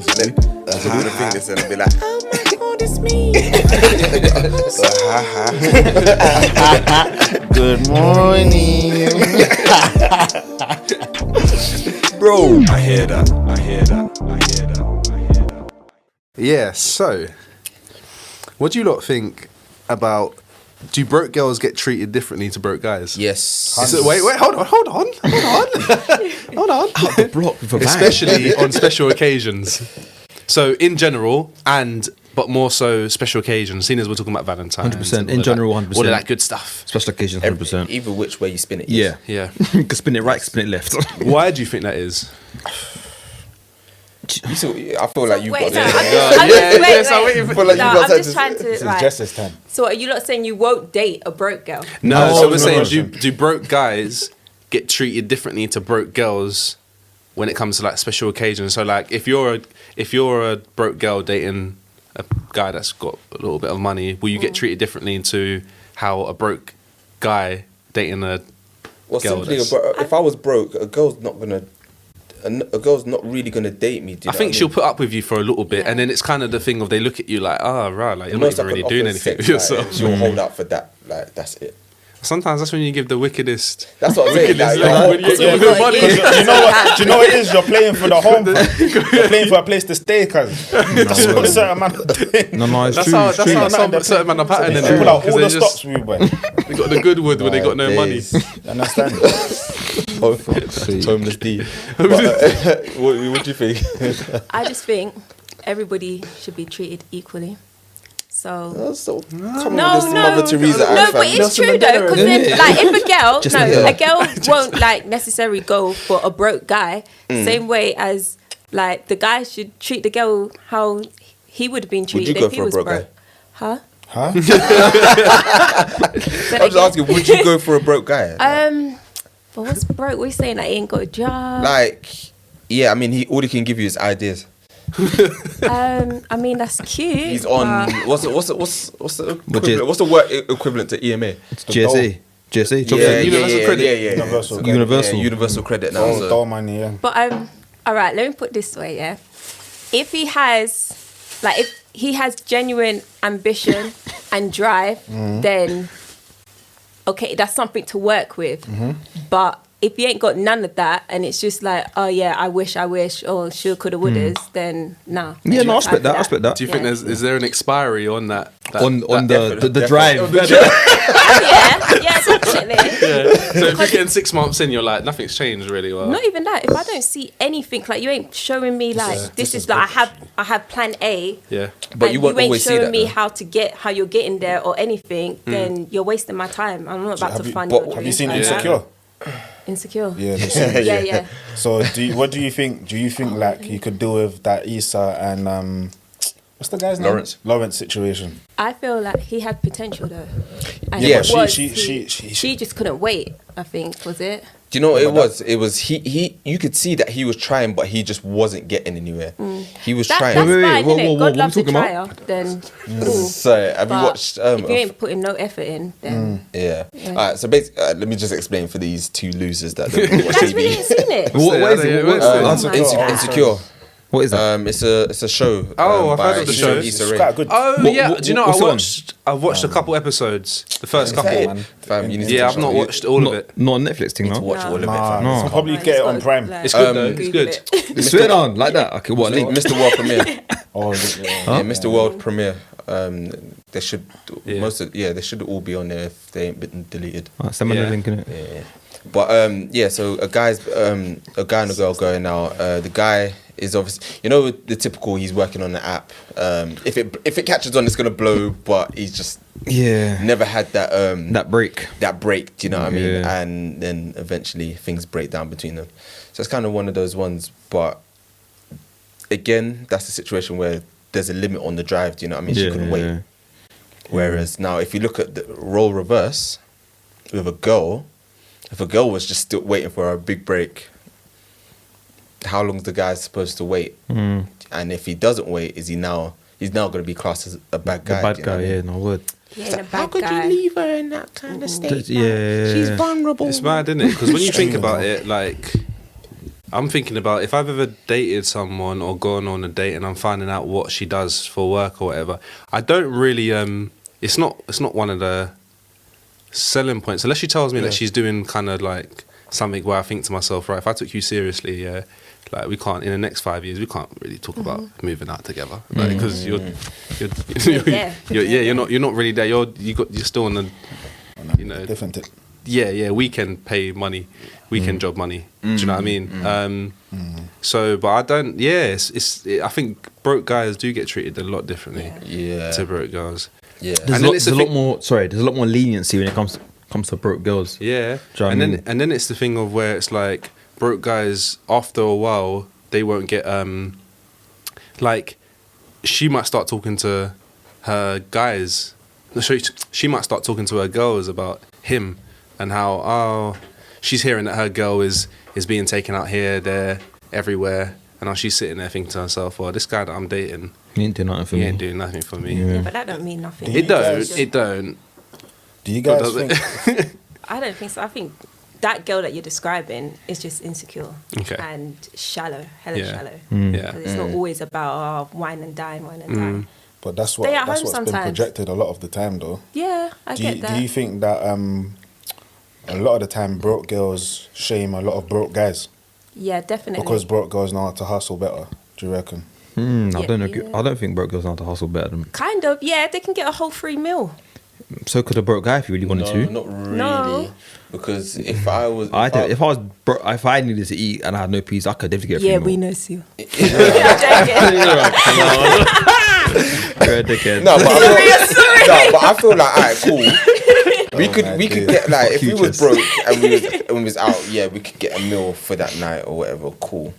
then people would think this and be like, oh my god, it's me. Good morning. Bro. I hear that. Yeah, so what do you lot think about, do broke girls get treated differently to broke guys? Yes. So, wait, hold on. Out the block with a bang. Especially on special occasions. So in general, but more so special occasions, seeing as we're talking about Valentines. 100%. In general, 100%. All of that good stuff. Special occasions, 100%. Either which way you spin it. Yeah. Yeah. You can spin it right, spin it left. Why do you think that is? I feel like you've got Wait, this. I'm just trying to. This is Right. Jess's time. So are you lot saying you won't date a broke girl? No, No, so we're no, saying, no. do broke guys get treated differently to broke girls when it comes to like special occasions? So like if you're a broke girl dating a guy that's got a little bit of money, will you get treated differently to how a broke guy dating a Well, girl simply, that's- if I was broke, a girl's not really gonna date me. Do you I know think what she'll put up with you for a little bit, Yeah. and then it's kind of the thing of they look at you like, oh, right, like you're Most not I even can really doing offer anything sex, with yourself. Like, she'll hold out for that. Like that's it. Sometimes that's when you give the wickedest. That's what I'm saying. Like, When you get Yeah, money. do you know what? Do you know what it is? You're playing for the home. You're playing for a place to stay, cuz. That's what a certain man are doing. No, it's That's true. how It's true. certain man are patterning They it. pull out all the Because stops for you, boy. they got the good wood when they got no money. days. You understand? Homeless D. But, what do you think? I just think everybody should be treated equally. So So, come no, on, this Mother Teresa. no, but it's true though, because like if a girl won't like necessarily go for a broke guy, same way as like the guy should treat the girl how he would have been Would you treated go if he for a was broke broke. guy? Huh? Huh? I'm just asking, would you go for a broke guy? But what's broke? We're saying that he ain't got a job. Like, yeah, I mean, all he can give you is ideas. I mean that's cute. He's on. but- What's the equivalent? What's the word equivalent to EMA? GSA. GSA. Universal credit. Yeah. Universal. Universal. Yeah, universal credit now. Oh, So. dough money, yeah. But all right. Let me put it this way. Yeah, if he has genuine ambition and drive, then okay, that's something to work with. But if you ain't got none of that, and it's just like, oh yeah, I wish, or should, coulda, wouldas, then nah. Yeah, no, I respect that. I respect that. Do you think is there an expiry on that? On Definitely. the drive. Yeah, definitely. So if you're getting 6 months in, you're like, nothing's changed really. Well, Not even that. If I don't see anything, like you ain't showing me like this is like I have plan A. yeah. But and you won't ain't always see showing that, me though. how you're getting there or anything, then you're wasting my time. I'm not about to fund but your Have you dreams. seen like Insecure? that. Insecure? Yeah, they've seen it. Yeah. So, what do you think? Do you think like you could deal with that Issa and what's the guy's name? Lawrence situation. I feel like he had potential though. And Yeah, it was- she just couldn't wait. I think was it. Do you know what it was? It was he. You could see that he was trying, but he just wasn't getting anywhere. He was That's trying. fine, wait, whoa, innit? whoa, God what loves we a talking trier. Then cool. So have you But watched? if you ain't putting no effort in, then Yeah. All right. So basically, let me just explain for these two losers that don't watch you guys really TV. ain't seen it. What is it? Insecure. What is that? It's a show. Oh, I've by heard of the Issa show. Rae. It's quite good. Oh yeah. Do you know? what's it on? I've watched a couple episodes. The first couple. man. Fam, you need to Yeah, watch I've not it. watched all of it. Not a Netflix thing, To no? watch all of it. Nah, Fam. No. so probably get it on Prime. It's good though. It's Google good. it. Straight on, like that. Okay, what link? Mr. World Premiere. Oh, Yeah, Mr. World Premiere. They should Yeah. they should all be on there if they ain't been deleted. Send me the Yeah. link in it. Yeah. But so a guy and a girl going out. The guy is obviously, the typical, he's working on the app. If it catches on, it's gonna blow, but he's just never had that That break. that break, do you know what I mean? Yeah. And then eventually things break down between them. So it's kind of one of those ones, but again, that's the situation where there's a limit on the drive, do you know what I mean? She couldn't wait. Whereas now, if you look at the role reverse with a girl, if a girl was just still waiting for a big break, how long is the guy supposed to wait? And if he doesn't wait, he's now going to be classed as a bad guy. The bad do you know guy, what I mean? yeah, no word. He ain't a How bad could guy. you leave her in that kind of state? Yeah. She's vulnerable. It's mad, isn't it? Because when you think about it, like I'm thinking about if I've ever dated someone or gone on a date and I'm finding out what she does for work or whatever. I don't really. It's not one of the selling points unless she tells me that she's doing kind of like something where I think to myself, right, if I took you seriously, like we can't in the next 5 years we can't really talk about moving out together, like because you're you're not really there. You're still on the different. Weekend pay money, weekend job money. Do you know what I mean? So, but I don't. Yeah, I think broke guys do get treated a lot differently. To broke girls. Yeah, there's a lot more. Sorry, there's a lot more leniency when it comes to broke girls. Yeah, and then it's the thing of where it's like broke guys after a while they won't get like she might start talking to her guys. She might start talking to her girls about him and how she's hearing that her girl is being taken out here, there, everywhere, and now she's sitting there thinking to herself, well, this guy that I'm dating, he ain't doing nothing for me. He ain't doing nothing for me. Yeah, but that don't mean nothing. It don't. Do you guys think? I don't think so. I think that girl that you're describing is just insecure and shallow, shallow. Yeah, it's not always about wine and dine. But that's what's sometimes been projected a lot of the time, though. Yeah, I get that. Do you think that a lot of the time broke girls shame a lot of broke guys? Yeah, definitely. Because broke girls know how to hustle better. Do you reckon? I don't agree. I don't think broke girls know how to hustle better than. Kind of, yeah. They can get a whole free meal. So could a broke guy if you really wanted to. Not really. No. Because if I was, if I needed to eat and I had no peace, I could definitely get a free meal. We know you. You're a dickhead. No, but I feel like, alright, cool. We could get like if we was broke and we was out, we could get a meal for that night or whatever, cool.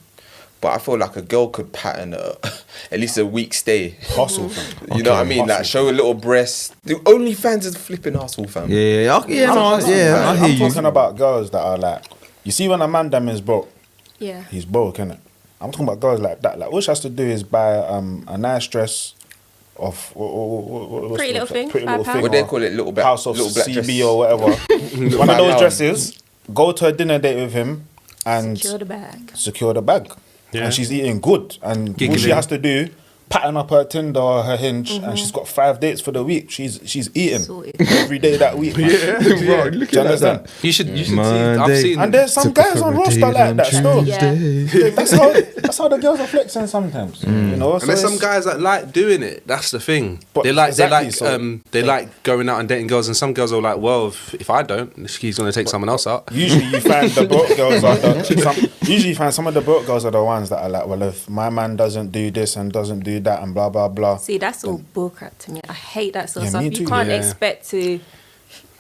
But I feel like a girl could pattern at least a week stay. Hustle, fam. You know what I mean? Like show a little breast. The OnlyFans is flipping hustle, fam. I hear I'm you. talking about girls that are like, you see when a man them is broke, he's broke, innit? I'm talking about girls like that. Like all she has to do is buy a nice dress of Pretty Little Thing. What they call it, little black, House of little black CB dress. or whatever. One of those dresses. Go to a dinner date with him and secure the bag. Yeah. And she's eating good. And all she has to do, pattern up her Tinder or her Hinge, and she's got 5 dates for the week. She's eating every day that week. Bro, look at that. You should see. I've seen. And there's some guys on roster like that still. That's how the girls are flexing sometimes. You know. And there's some guys that like doing it. That's the thing. But they like going out and dating girls, and some girls are like, well, if I don't, he's gonna take someone else out. Usually you find the broke girls usually you find some of the broke girls are the ones that are like, well, if my man doesn't do this and doesn't do that and blah blah blah. See, that's all bullcrap to me. I hate that sort of me stuff. too. You can't expect to,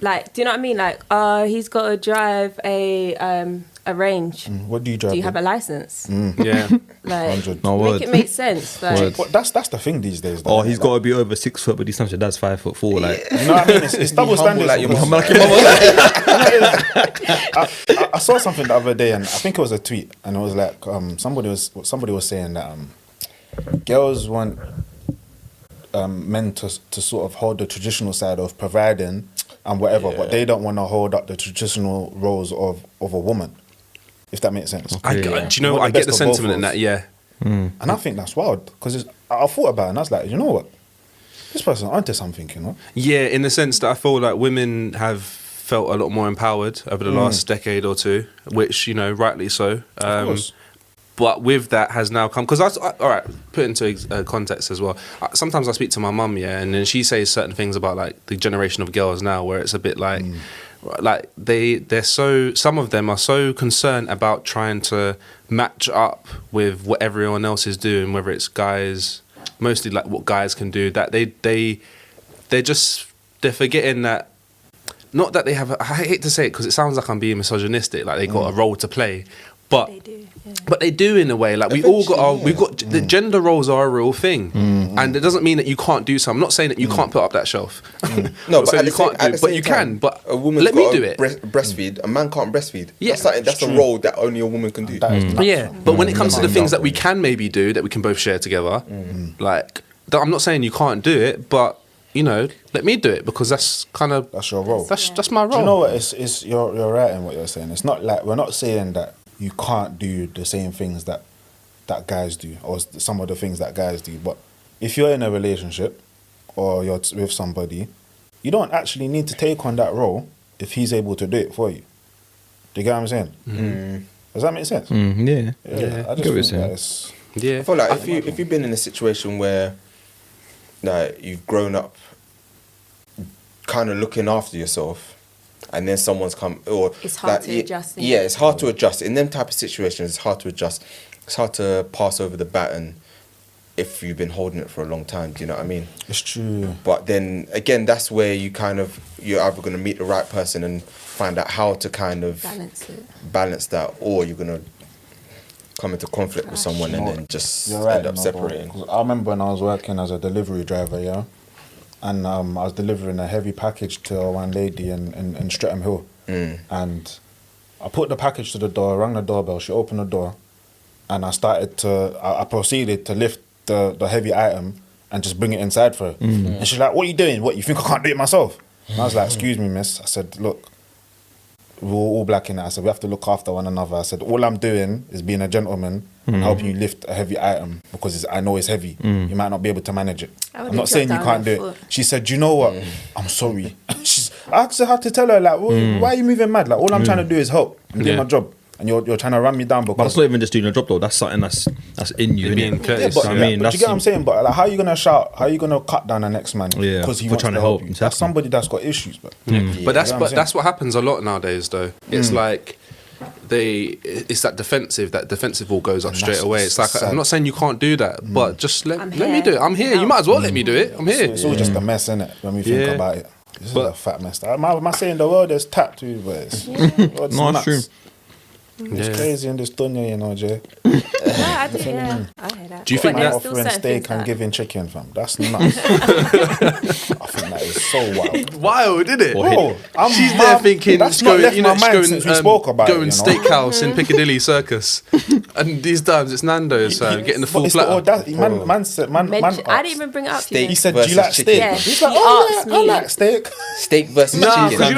like, do you know what I mean? Like, he's got to drive a Range. What do you drive? Do you have a license? Yeah, like 100. make it make sense. Like, But that's the thing these days. Oh, he's got to be over 6 foot, but he's not. That's 5'4". Like, you know what I mean? It's double standards. Like your mum. I saw something the other day, and I think it was a tweet, and it was like somebody was saying that girls want men to sort of hold the traditional side of providing and whatever, but they don't want to hold up the traditional roles of a woman. If that makes sense. do you know? I get the sentiment in that. Yeah, and I think that's wild because I thought about it and I was like, you know what, this person onto something, you know. Yeah, in the sense that I feel like women have felt a lot more empowered over the last decade or two, which, you know, rightly so. Of course. But with that has now come, because all right, put into context as well. Sometimes I speak to my mum, and then she says certain things about like the generation of girls now, where it's a bit like, some of them are so concerned about trying to match up with what everyone else is doing, whether it's guys, mostly like what guys can do, that they're forgetting that. Not that they have. I hate to say it because it sounds like I'm being misogynistic. Like they got a role to play, but they do. Yeah. But they do in a way. Like we've got the gender roles are a real thing, and it doesn't mean that you can't do something. I'm not saying that you can't put up that shelf. No, but you can't do, but you can. But a woman let me do it. Breastfeed. A man can't breastfeed. Yeah, that's a role that only a woman can do. Yeah, but when it comes to the things that we can maybe do that we can both share together, like I'm not saying you can't do it, but you know, let me do it because that's your role. That's my role. Do you know what? You're right in what you're saying. It's not like we're not saying that you can't do the same things that guys do, or some of the things that guys do. But if you're in a relationship or you're with somebody, you don't actually need to take on that role if he's able to do it for you. Do you get what I'm saying? Mm. Does that make sense? Yeah. I just Get what you're think saying. that it's... Yeah. I feel like if you've been in a situation where like you've grown up kind of looking after yourself, and then someone's come, or It's hard like, to adjust, Yeah, yeah. it's hard to adjust in them type of situations. It's hard to adjust. It's hard to pass over the baton if you've been holding it for a long time. Do you know what I mean? It's true. But then again, that's where you're either going to meet the right person and find out how to kind of balance that, or you're going to come into conflict with someone and then just You're right, end up separating. 'cause I remember when I was working as a delivery driver, yeah, and I was delivering a heavy package to one lady in Streatham Hill, and I put the package to the door, rang the doorbell, she opened the door, and I proceeded to lift the heavy item and just bring it inside for her. And she's like, "What are you doing? What, you think I can't do it myself?" And I was like, "Excuse me, miss." I said, "Look, we're all black in it." I said, "We have to look after one another." I said, "All I'm doing is being a gentleman and helping you lift a heavy item because I know it's heavy. You might not be able to manage it. I would've I'm not saying you dropped can't do down it." her foot. She said, "Do you know what? I'm sorry." I actually had to tell her, like, "Why are you moving mad? Like, all I'm trying to do is help and do Yeah. my job. And you're trying to run me down But because..." that's not even just doing a job though. That's something that's in you. You're being innit? courteous. But, I mean, but that's you get what I'm saying? But like, how are you gonna shout? How are you gonna cut down the next man? Yeah, because he for wants trying to to help help, you. exactly. That's somebody that's got issues, but But that's You know what I'm saying? that's what happens a lot nowadays, though. It's like it's that defensive all goes up straight that's away. It's like, sad. I'm not saying you can't do that, but just let I'm me here. do it. I'm here. You might as well let me do it. I'm here. it's all just a mess, innit? When we think Yeah. about it, this But- is a fat mess. Am I saying the world is tapped too? But it's, it's No, nuts. it's true. It's Yeah. crazy in this dunya, you know, Jay. Yeah, I do. Yeah, I hear that. Do you But think there's that- still Offering certain steak things and that- giving chicken, fam. That's nuts. I think that is so wild. Wild, isn't it? Bro, I'm She's mad. there thinking, That's she's not going, left you know, my she's mind going, since we spoke about going it, you know? steakhouse in Piccadilly Circus, and these times it's Nando's, getting the But full it's the platter. audacity. Man said, man I didn't asked. even bring it up. Steak He said, "Do versus you like chicken. steak?" Yeah, He's like, he "Oh asked yeah, I me. like steak." Steak versus Nah, chicken. because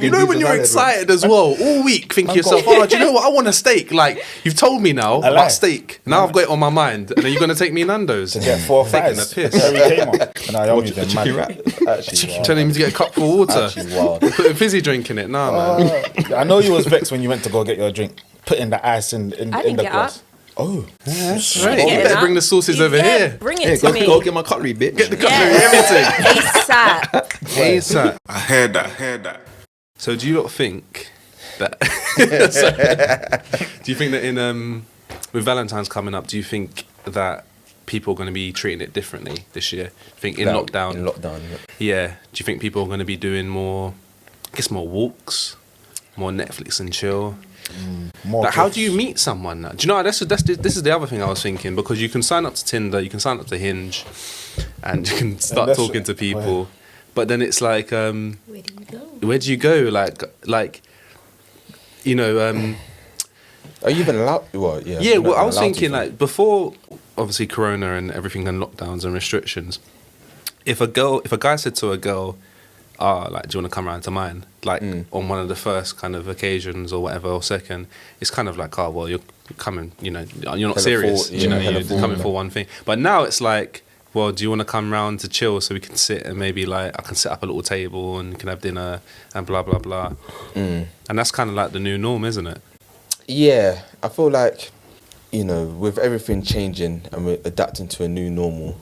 you know when you're excited as well, all week thinking to yourself, "Oh, do you know what? I want a steak." Like you've told me now I lie. about steak. Now I've got it on my mind, and then you're gonna take me Nando's. To get 4 Taking fries. the piss. Terry came on. Nah, you're moving chicken mad. wrap. Actually, wild. Telling me to get a cup for water. Actually wild. Put a fizzy drink in it. Nah, man. I know you was vexed when you went to go get your drink, putting the ice in I the didn't get glass. up. Oh, Right, you Yeah, better nah. bring the sauces over Yeah, here. Bring Hey, it to me. go get my cutlery, bitch. Get the Yeah. cutlery, everything. ASAP. ASAP. I heard that. So do you not think that? Do you think that in with Valentine's coming up, do you think that people are going to be treating it differently this year? I think in lockdown. In lockdown. Yeah. Do you think people are going to be doing more? I guess more walks, more Netflix and chill. more. Like, how gifts. do you meet someone now? Do you know, this is the other thing I was thinking, because you can sign up to Tinder, you can sign up to Hinge, and you can start that's- talking to people. But then it's like, Where do you go? where do you go? Like, you know, Are you even allowed? Well, yeah. yeah. you're Well, not I was allowed to, thinking fam. like before, obviously Corona and everything and lockdowns and restrictions. If a guy said to a girl, like, do you want to come around to mine? Like on one of the first kind of occasions or whatever, or second, it's kind of like, oh well, you're coming, you know, you're not Hella serious, full, you know, yeah, hella you're full, coming man. for one thing. But now it's like, well, do you want to come round to chill so we can sit and maybe like I can set up a little table and you can have dinner and blah blah blah. And that's kind of like the new norm, isn't it? Yeah, I feel like, you know, with everything changing and we're adapting to a new normal,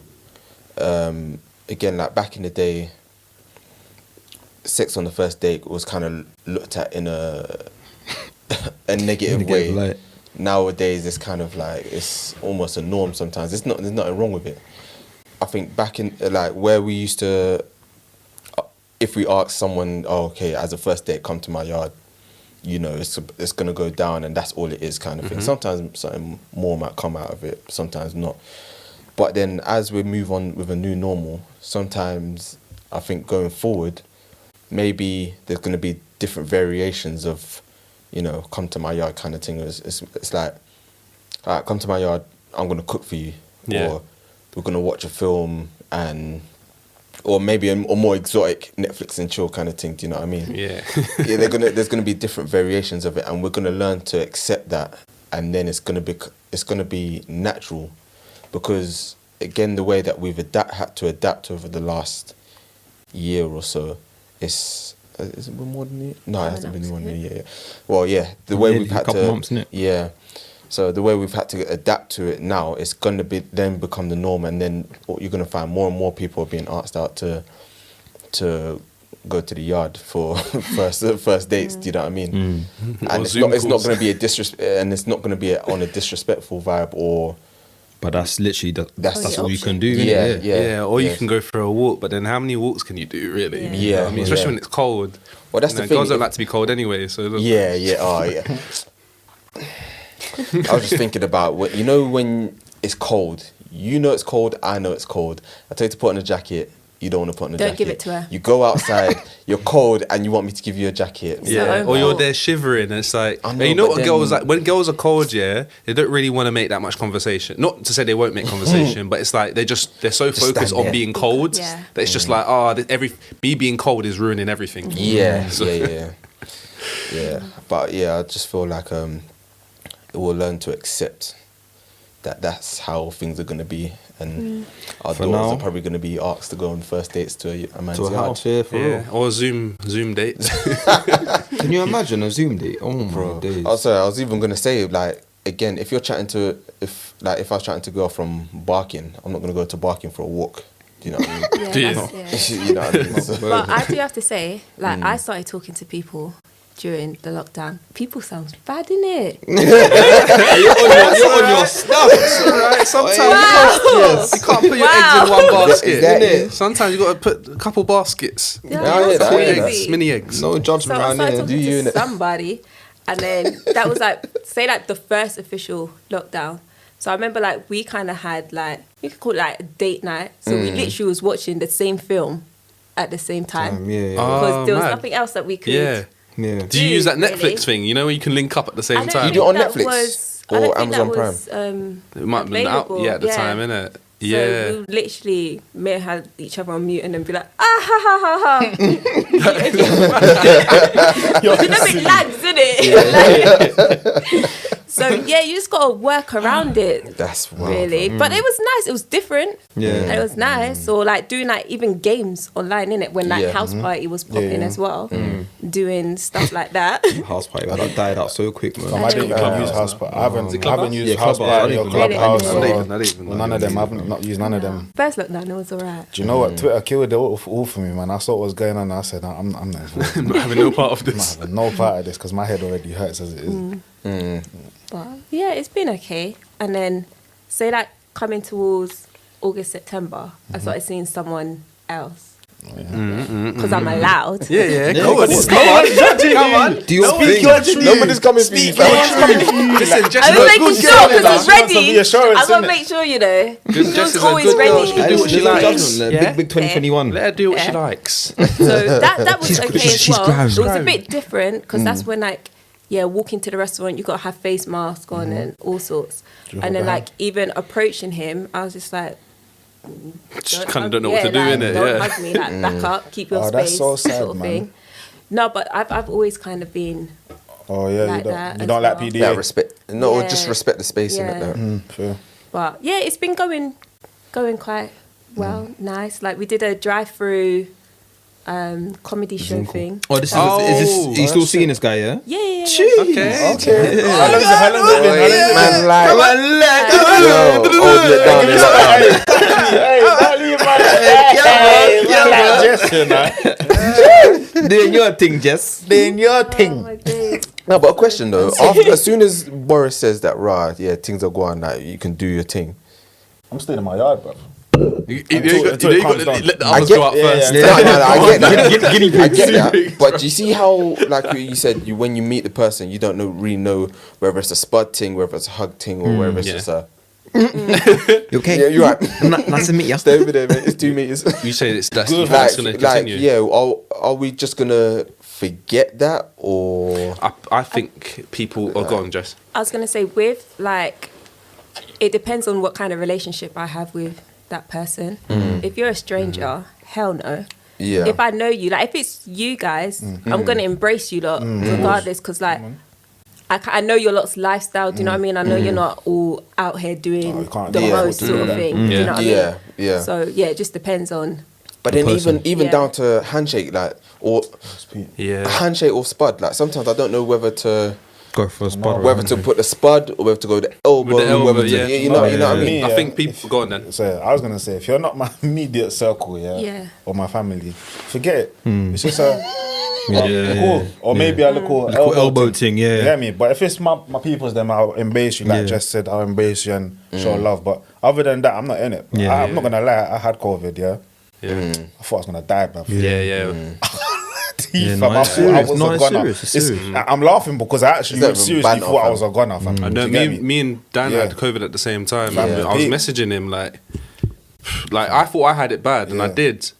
again, like back in the day, sex on the first date was kind of looked at in a negative way. Like, Nowadays, it's kind of like, it's almost a norm sometimes. There's nothing wrong with it. I think back in, like, where we used to, if we ask someone, oh, okay, as a first date, come to my yard, you know, it's going to go down and that's all it is kind of thing. Sometimes something more might come out of it, sometimes not. But then as we move on with a new normal, sometimes I think going forward, maybe there's going to be different variations of, you know, come to my yard kind of thing. It's like, all right, come to my yard, I'm going to cook for you. Yeah. Or we're going to watch a film and or maybe a more exotic Netflix and chill kind of thing. Do you know what I mean? Yeah. Yeah, there's gonna be different variations of it, and we're gonna learn to accept that, and then it's gonna be natural, because again, the way that we've had to adapt over the last year or so, has it been more than a year? No, it hasn't been more than a year. Yeah. Well, yeah, the way we've had couple to, months, innit? yeah. So the way we've had to adapt to it now, it's gonna become the norm, and then you're gonna find more and more people are being asked out to go to the yard for first dates. Do you know what I mean? And it's not going to be it's not going to be on a disrespectful vibe or. But that's literally that's all you option. can do. Yeah, or you can go for a walk, but then how many walks can you do, really? Yeah. You know what I mean, especially when it's cold. Well, that's the thing. Girls don't like to be cold anyway, so. Yeah. Oh, yeah. I was just thinking about when it's cold. You know it's cold. I know it's cold. I tell you to put on a jacket. You don't want to put on a jacket. Don't give it to her. You go outside. You're cold, and you want me to give you a jacket. Yeah, or you're there shivering, and it's like, you know what girls like? When girls are cold, they don't really want to make that much conversation. Not to say they won't make conversation, but it's like they're so focused on being cold that it's just like, being cold is ruining everything. Yeah. But yeah, I just feel like we'll learn to accept that that's how things are going to be, and our daughters are probably going to be asked to go on first dates to a man's yard. House, yeah, for real. Or Zoom dates. Can you imagine a Zoom date? Oh my days. Oh, sorry, I was even going to say, like, again, if I was chatting to a girl from Barking, I'm not going to go to Barking for a walk. Do you know what I mean? Yeah, You know what I mean? So, But I do have to say, like, I started talking to people during the lockdown. People sounds bad, innit? You're on your stuff. Right, sometimes you can't put your eggs in one basket. Exactly. Sometimes you got to put a couple baskets. That's that crazy. is. Mini eggs. No So judgment I around started here. talking to somebody, and then that was like, say like the first official lockdown. So I remember like we kind of had like, you could call it like a date night. So we literally was watching the same film at the same time. Yeah. Because there was mad. nothing else that we could. Yeah. Yeah. Do you use that Really? Netflix thing? You know, where you can link up at the same I don't time. think You do it on that Netflix was- I or don't think Amazon that was, It might have been out available. at the time, innit? So Yeah. we literally may have each other on mute and then be like, ah ha ha ha ha. You know, it lags, innit? So yeah, you just gotta work around it. that's wild. Really, but it was nice. It was different. Yeah. And it was nice. Or like doing like even games online, innit? When like Yeah. house party was popping yeah. as well, doing stuff like that. House party, but that died out so quick, man. I didn't even use house party. I haven't used house Clubhouse? party or I don't even Clubhouse know. or I don't even none of them. I've not used none of them. First lockdown, it was alright. Do you know what? Twitter killed it all for me, man. I saw what was going on and I said, I'm not involved. I'm not having no part of I'm not this. having no part of this because my head already hurts as it is. But yeah, it's been okay. And then say like coming towards August, September, I started seeing someone else. Because I'm allowed. Yeah. Come Come on. on. Do you think? Nobody's coming for you. Listen, Jess I is was a making good sure girl. because like. it's She wants some ready. reassurance, I gotta innit? make sure, you know. Jess Jess is a always good girl. She ready. can do what she There's no likes. judgment. Yeah. Big 2021. Let her do what she Yeah. likes. So that was okay as she's well. grown. It was a bit different because that's when like, yeah, walking to the restaurant, you got to have face mask on and all sorts. And then like even approaching him, I was just like, Just kind of don't know what to do, innit? Don't Yeah. hug me, like back up, keep your Oh, space, that's so sad, sort of man. thing. No, but I've always kind of been Oh yeah, Like you that don't as like well. PDA. That respect. No, Yeah. just respect the space in Yeah. it. Fair. But yeah, it's been going quite well, nice. Like we did a drive-through comedy show thing. Oh, this is. Oh, Is this? Are you still seeing this guy? Yeah. Yeah. Okay. Okay. How long's it been? Man, like, yo, hold it down. It's Doing your thing, Jess. Doing your Oh thing. my days. No, but a question though. As soon as Boris says that, things are going, like, you can do your thing. I'm still in my yard, bro. You Until got it to calms down. let the I others get- go out yeah, first. yeah. No, I get that. Guinea I pigs. get that. But do you see how, like you said, when you meet the person, you don't really know whether it's a spud thing, whether it's a hug thing, or whether it's Yeah. just a. You okay? Yeah, you're right. Nice to meet you. Stay over there, mate. It's 2 meters. You say it's that's Good. going to continue. yeah. Are we just gonna forget that, or I think people are gone, Jess. I was gonna say with like, it depends on what kind of relationship I have with that person. If you're a stranger, hell no. Yeah. If I know you, like if it's you guys, I'm gonna embrace you lot regardless, because like I know your lot's lifestyle. Do you know what I mean? I know you're not all out here doing you can't the do most that. sort of thing. Do you know what I mean? Yeah, yeah. So yeah, it just depends on. But then person. even Yeah. down to handshake, like, or Yeah. handshake or spud, like sometimes I don't know whether to Go for a spot. whether to put the spud or whether to go the elbow, With the elbow, whether to, yeah. you know what I mean. Me, I think people go on then. So I was gonna say, if you're not my immediate circle, Yeah. or my family, forget it. It's just a Yeah, cool, or maybe a little Little elbow thing, yeah. You get me? But if it's my people's, then I'll embrace you. Like Yeah. Jess said, I'll embrace you and show love. But other than that, I'm not in it. Yeah. I'm not gonna lie. I had COVID. Yeah, Yeah. I thought I was gonna die, bruv. Yeah, yeah. Yeah, Fam, no, I it's thought serious. I was No, a it's goner. serious, it's serious. I'm laughing because I actually It's not even seriously banter, thought I fam. was a goner, fam. I know Do you get me and Dan Yeah. had COVID at the same time. Yeah. I was messaging him like I thought I had it bad, and I Yeah. did.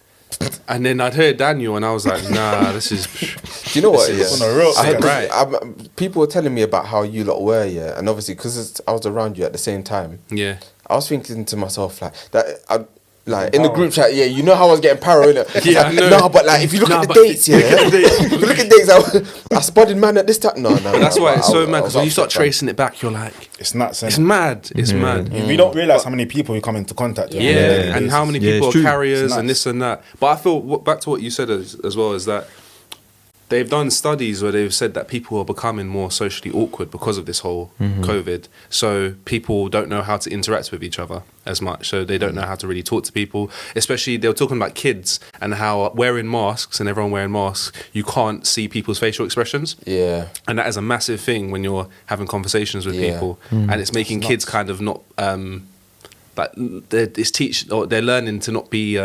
And then I'd heard Daniel, and I was like, nah, this is. Do you know what? This is Yeah. on a real- I had Right. people were telling me about how you lot were, yeah, and obviously because I was around you at the same time, Yeah. I was thinking to myself like that. Like in the group chat, yeah, you know how I was getting paranoid. Yeah, like, I know. no, but like if you look Nah, at the but dates, yeah, look at the dates. if you look at dates, I spotted man at this time. No, But that's why it's so mad, because when you start upset, fam. tracing it back, you're like, It's nuts. it's innit? mad. It's mad. We don't realize how many people we come into contact with. Yeah, on a daily and basis. how many Yeah, people it's are true. carriers It's and nuts. this and that. But I feel back to what you said as well is that they've done studies where they've said that people are becoming more socially awkward because of this whole COVID. So people don't know how to interact with each other as much. So they don't know how to really talk to people. Especially they were talking about kids and how wearing masks and everyone wearing masks, you can't see people's facial expressions. Yeah, And that is a massive thing when you're having conversations with Yeah. people, and it's making kids kind of not like they're learning to not be.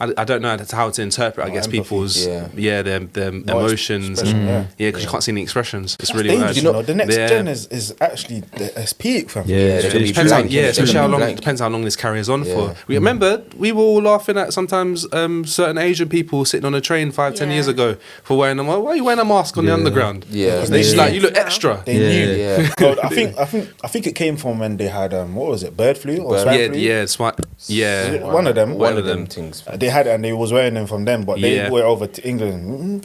I don't know how to interpret. I No guess empathy. people's Yeah. their emotions expression, and yeah. because you can't see any expressions. It's That's really dangerous, mad. you know. The next Yeah. gen is actually it's peak, fam. Yeah, they're it's gonna be true. Depends how, blank, yeah, innit? especially They're how gonna be long. blank. Depends how long this carries on Yeah. for. We remember we were all laughing at sometimes certain Asian people sitting on a train 5-10 Yeah. years ago for wearing a. Why are you wearing a mask on the Yeah. underground? Yeah. They just Yeah. like you look extra. They Yeah. knew. Yeah. So I think it came from when they had what was it, bird flu or Bird- swine Yeah, flu? yeah, smart. Yeah, One of them. One of of them them. things. They had it and they was wearing them from them, but they Yeah. brought it over to England.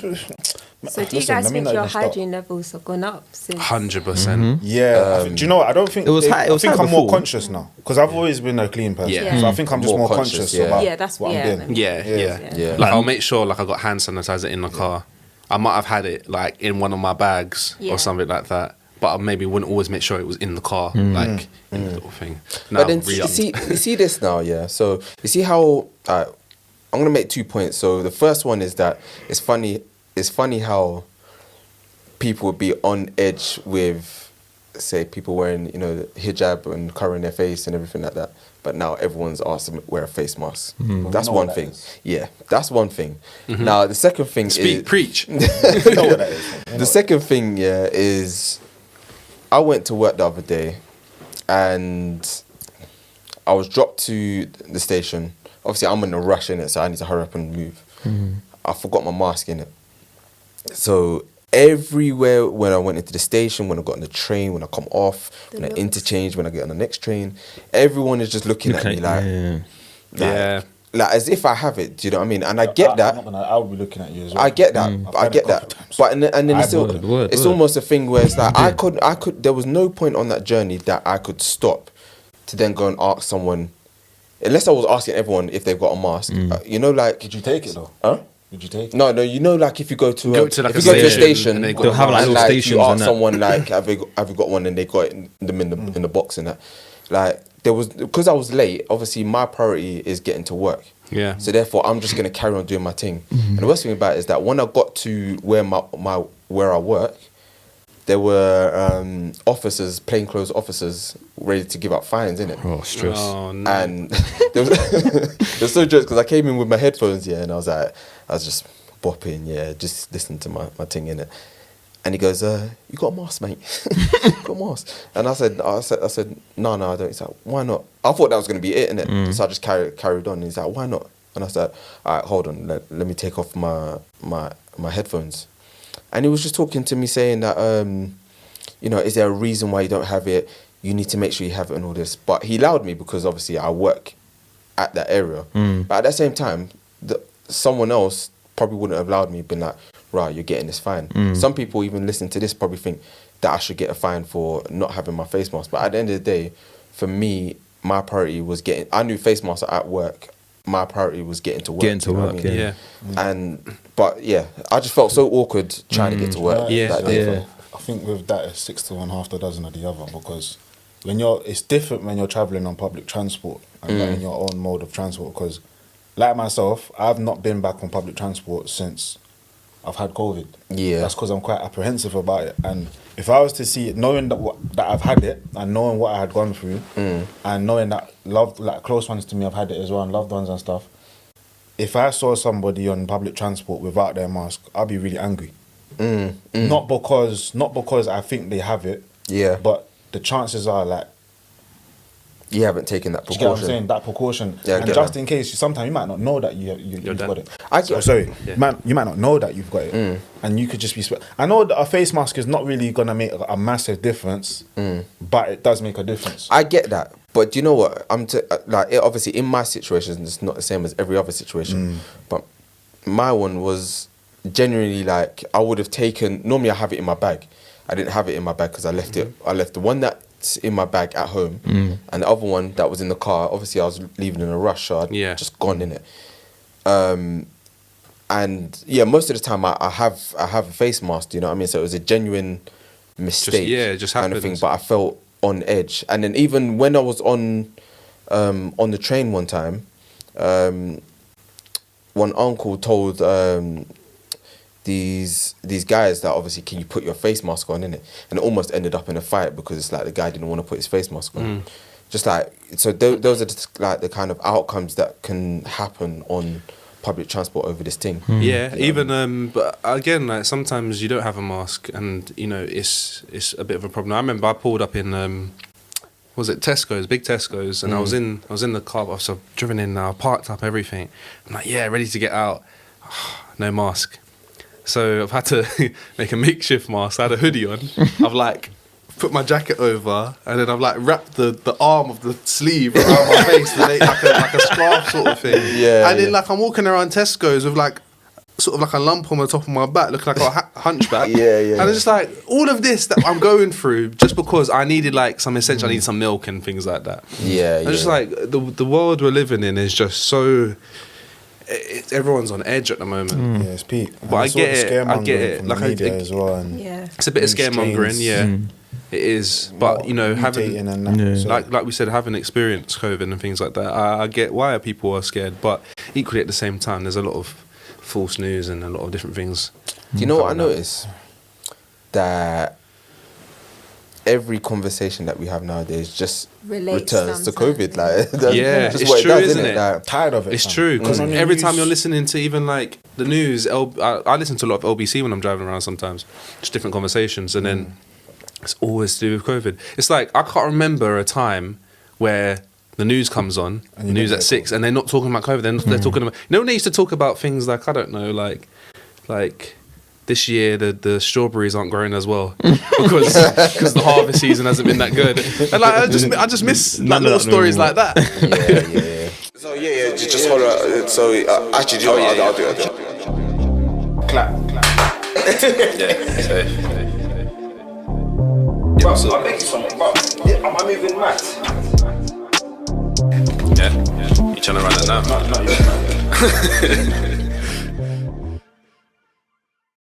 So do you Listen, guys let me think not your even start. hygiene levels have gone up since? 100%. Yeah, do you know what? I don't think It was they- high- it was I think high I'm more before. conscious now because I've always been a clean person. Yeah. So I think I'm just More more conscious, conscious yeah. about Yeah, that's- what yeah. I'm doing. Yeah, yeah. Yeah. Like I'll make sure like I got hand sanitizer in the car. I might have had it like in one of my bags Yeah. or something like that. But I maybe wouldn't always make sure it was in the car, like in the little thing. Now, But then you see this now, yeah. So you see how I'm gonna make 2 points. So the first one is that it's funny. It's funny how people would be on edge with, say, people wearing hijab and covering their face and everything like that. But now everyone's asked to wear a face mask. That's know one what that thing. is. Yeah, that's one thing. Now the second thing is preach. You know what that is. the second thing, yeah, is I went to work the other day and I was dropped to the station. Obviously, I'm in a rush in it, so I need to hurry up and move. I forgot my mask in it. So everywhere when I went into the station, when I got on the train, when I come off, when I interchange, when I get on the next train, everyone is just looking at me like, Yeah. like as if I have it. Do you know what I mean? And I get that. I'll be looking at you as well. I get that. I've I had get it a couple that. times. But and then it's, still, Word. it's almost a thing where it's like I could. There was no point on that journey that I could stop to then go and ask someone, unless I was asking everyone if they've got a mask. Like. Did you take it though? Huh? Did you take it? No, like if you go to, Go to, like, if a you go to a station station and they got They'll have, like, and, little you stations ask and that. someone like have you got one and they got them in the box and that, like there was, because I was late, obviously my priority is getting to work. Yeah. So therefore I'm just gonna carry on doing my thing. And the worst thing about it is that when I got to where where I work, there were plainclothes officers ready to give out fines, innit? Oh, stress. Oh, no. And there was so jokes because I came in with my headphones, yeah, and I was just bopping, yeah, just listening to my thing in it. And he goes, "You got a mask, mate? You got a mask?" And I said, "No, I don't." He's like, "Why not?" I thought that was gonna be it, innit? So I just carried on. And he's like, "Why not?" And I said, "All right, hold on, let me take off my headphones." And he was just talking to me saying that, is there a reason why you don't have it? You need to make sure you have it and all this. But he allowed me because obviously I work at that area. But at the same time, someone else probably wouldn't have allowed me, been like, right, you're getting this fine. Some people even listening to this probably think that I should get a fine for not having my face mask. But at the end of the day, for me, my priority was getting, I knew face masks are at work. My priority was getting to work. Getting to you know work, what I mean? Yeah. But yeah, I just felt so awkward trying to get to work. Yeah. that day. Yeah. I think with that, it's 6 to 1, half a dozen of the other, because it's different when you're traveling on public transport and like in your own mode of transport. Because, like myself, I've not been back on public transport since I've had COVID. Yeah. That's because I'm quite apprehensive about it. And if I was to see it, knowing that I've had it and knowing what I had gone through, and knowing that close ones to me have had it as well, and loved ones and stuff, if I saw somebody on public transport without their mask, I'd be really angry. Not because I think they have it, Yeah. but the chances are like, You haven't taken that do you get what I'm precaution. saying? That precaution, Yeah, I and get just that. in case, sometimes you might not know that you've done. got it. I get- Sorry, Yeah. you might not know that you've got it, and you could just be. I know that a face mask is not really gonna make a massive difference, but it does make a difference. I get that, but do you know what? Obviously in my situation, it's not the same as every other situation. But my one was genuinely like, I would have taken. Normally, I have it in my bag. I didn't have it in my bag because I left it. I left the one that's in my bag at home, and the other one that was in the car. Obviously, I was leaving in a rush, so I'd just gone in it. And yeah, most of the time I have a face mask. You know what I mean? So it was a genuine mistake. It just kind of thing. happens. But I felt on edge, and then even when I was on the train one time, one uncle told these guys that obviously, can you put your face mask on, innit? And it almost ended up in a fight because it's like the guy didn't want to put his face mask on. Just like, so those are just like the kind of outcomes that can happen on public transport over this thing. Yeah, even but again, like sometimes you don't have a mask, and you know it's a bit of a problem. I remember I pulled up in was it Tesco's, big Tesco's, and I was in the car. So I've driven in now, parked up everything. I'm like, yeah, ready to get out. No mask. So I've had to make a makeshift mask. I had a hoodie on. I've like put my jacket over, and then I've like wrapped the arm of the sleeve around my face to make like a scarf sort of thing. Yeah, And then yeah. like I'm walking around Tesco's with like sort of like a lump on the top of my back, looking like a hunchback. Yeah. And it's just like all of this that I'm going through just because I needed like some essential, I need some milk and things like that. Yeah, And just like the world we're living in is just so. Everyone's on edge at the moment. Yeah, it's peak. But I get it. I get it. Like Like as well, and Yeah. It's a bit of New scaremongering, strains. yeah. It is, but you know, having mutating and that. So, like we said, having experienced COVID and things like that, I get why people are scared. But equally, at the same time, there's a lot of false news and a lot of different things. Do you know what I coming up. noticed? That every conversation that we have nowadays just Relates returns to sometimes. COVID. Like, that's Yeah, just it's what true, does, isn't it? Like, tired of it. It's fam. true because on the every news- time you're listening to even like the news, I listen to a lot of LBC when I'm driving around sometimes, just different conversations, and then it's always to do with COVID. It's like I can't remember a time where the news comes on, And the you news don't at get 6, and they're not talking about COVID. They're talking about, you know, when they used to talk about things like, I don't know, like this year the strawberries aren't growing as well because the harvest season hasn't been that good. And like I just miss like, little stories like that. yeah. So yeah, just hold on. So actually, do you know what? I'll do it. clap. Bro, I'm making something. Bro, am I moving mad? Yeah. You trying to run that now? Not you.